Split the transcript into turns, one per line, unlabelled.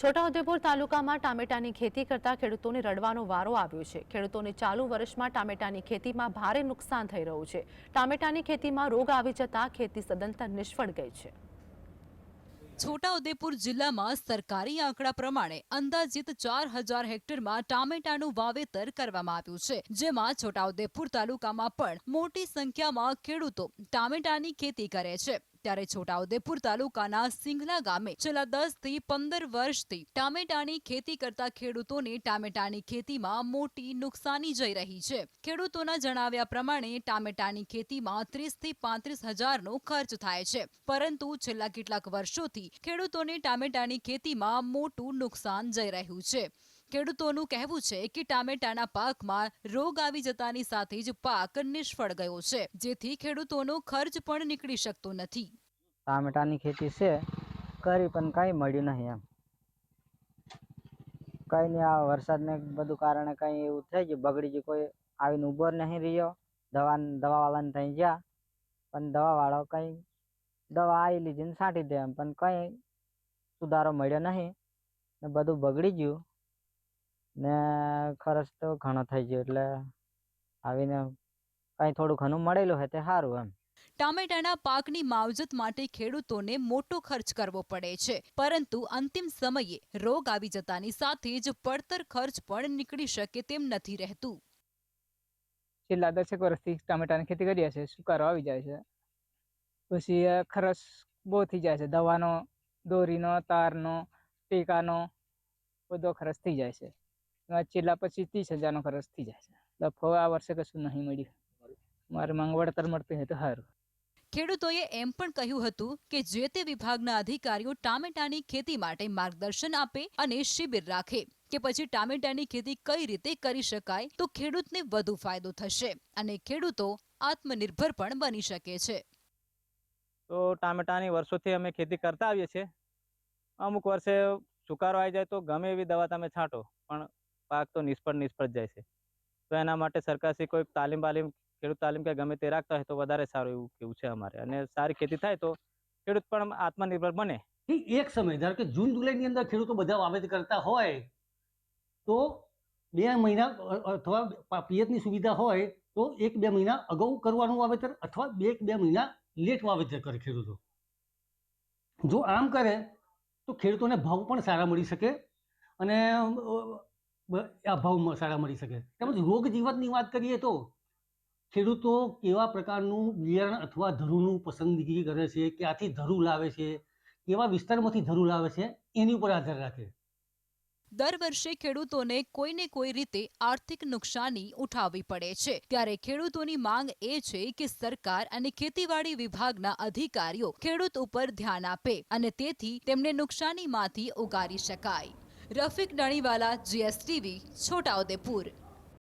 છોટાઉદેપુર તાલુકામાં ટામેટાની ખેતી કરતા ખેડૂતોને રડવાનો વારો આવ્યો છે। ખેડૂતોને ચાલુ વર્ષમાં ટામેટાની ખેતીમાં ભારે નુકસાન થઈ રહ્યું છે। ટામેટાની ખેતીમાં રોગ આવી જતા ખેતી સદંતર નિષ્ફળ ગઈ છે।
છોટાઉદેપુર જિલ્લામાં સરકારી આંકડા પ્રમાણે અંદાજિત 4000 હેક્ટરમાં ટામેટાનું વાવેતર કરવામાં આવ્યું છે, જેમાં છોટાઉદેપુર તાલુકામાં પણ મોટી સંખ્યામાં ખેડૂતો ટામેટાની ખેતી કરે છે। ત્યારે છોટાઉદેપુર તાલુકાના સિંગલા ગામે છેલ્લા 10 થી 15 વર્ષથી ટામેટાની ખેતી કરતા ખેડૂતોને ટામેટાની ખેતીમાં મોટી નુકસાની જઈ રહી છે। ખેડૂતોના જણાવ્યા પ્રમાણે ટામેટાની ખેતીમાં 30 થી 35 હજારનો ખર્ચ થાય છે, પરંતુ છેલ્લા કેટલાક વર્ષોથી ખેડૂતોને ટામેટાની ખેતીમાં મોટું નુકસાન જઈ રહ્યું છે। ખેડૂતોનું કહેવું છે કે ટામેટાના પાકમાં રોગ આવી જતાની સાથે જ પાક નિષ્ફળ ગયો છે, જેથી ખેડૂતોનો ખર્ચ પણ નીકળી શકતો નથી।
ટામેટાની ખેતી છે કરી પણ કઈ મળ્યું નહીં એમ કઈ નહીં। આ વરસાદને બધું કારણે કઈ એવું થઈ ગયું, બગડી ગયું, કોઈ આવીને ઉભો નહીં રહ્યો। દવાવાળાને ત્યાં ગયા પણ દવાવાળો કઈ દવા આવી લીધી ને છાંટી દે એમ, પણ કઈ સુધારો મળ્યો નહીં ને બધું બગડી ગયું ને ખર્ચ તો ઘણો થઈ ગયો। એટલે આવીને કઈ થોડું ઘણું મળેલું હોય તે સારું એમ।
ટામેટાના પાકની માવજત માટે ખેડૂતોને મોટો ખર્ચ કરવો પડે છે, પરંતુ અંતિમ સમયે રોગ આવી જતાની સાથે જ પડતર ખર્ચ પણ નીકળી શકે તેમ નથી રહેતું।
છેલ્લા 10 વર્ષથી ટામેટાની ખેતી કરીએ છીએ, સુકારો આવી જાય છે, પછી ખર્ચ બહુ થઈ જાય છે। દવાનો, દોરીનો, તારનો, ટેકાનો બધો ખર્ચ થઈ જાય છે। છેલ્લા પછી 30,000નો ખર્ચ થઈ જાય છે। લફો આ વર્ષે કશું નહીં મળ્યું। મારે માંગ વળતર મળતી હોય તો સારું।
ખેડૂતોએ એમ પણ કહ્યું હતું કે જે તે વિભાગના અધિકારીઓ ટામેટાની ખેતી માટે માર્ગદર્શન આપે અને શિબિર રાખે કે પછી ટામેટાની ખેતી કઈ રીતે કરી શકાય તો ખેડૂતને વધુ ફાયદો થશે અને ખેડૂતો આત્મનિર્ભર પણ બની શકે છે।
તો ટામેટાની વર્ષોથી અમે ખેતી કરતા આવીએ છીએ। અમુક વર્ષે સુકારો આવી જાય તો ગમે એવી દવા તમે છાંટો પણ પાક તો નિષ્ફળ જાય છે। તો એના માટે સરકારશ્રી કોઈ તાલીમ ખેડૂત તાલીમ કે ગમે તે રાખતા હોય તો વધારે સારું એવું કેવું છે અમારે। અને સારી ખેતી થાય તો ખેડૂત પણ આત્મનિર્ભર બને।
એક સમય ધારો કે જૂન જુલાઈની અંદર ખેડૂતો બધા વાવેતર કરતા હોય તો 2 મહિના અથવા પિયતની સુવિધા હોય તો 1-2 મહિના અગાઉ કરવાનું વાવેતર અથવા 2 મહિના લેટ વાવેતર કરે ખેડૂતો। જો આમ કરે તો ખેડૂતોને ભાવ પણ સારા મળી શકે અને આ ભાવ સારા મળી શકે। તેમજ રોગ જીવતની વાત કરીએ તો ખેડૂતો કેવા પ્રકારનું બિયારણ અથવા ધરુનું પસંદગી કરે છે, ક્યાંથી ધરું લાવે છે, કેવા વિસ્તારમાંથી ધરું લાવે છે, એની ઉપર આધાર રાખે।
દર વર્ષે ખેડૂતોને કોઈને કોઈ રીતે આર્થિક નુકસાની ઉઠાવવી પડે છે, ત્યારે ખેડૂતોની માંગ એ છે કે સરકાર અને ખેતીવાડી વિભાગના અધિકારીઓ ખેડૂત ઉપર ધ્યાન આપે અને તેથી તેમને નુકસાનીમાંથી ઉગારી શકાય। રફીક ડણીવાલા, GSTV, છોટાઉદેપુર।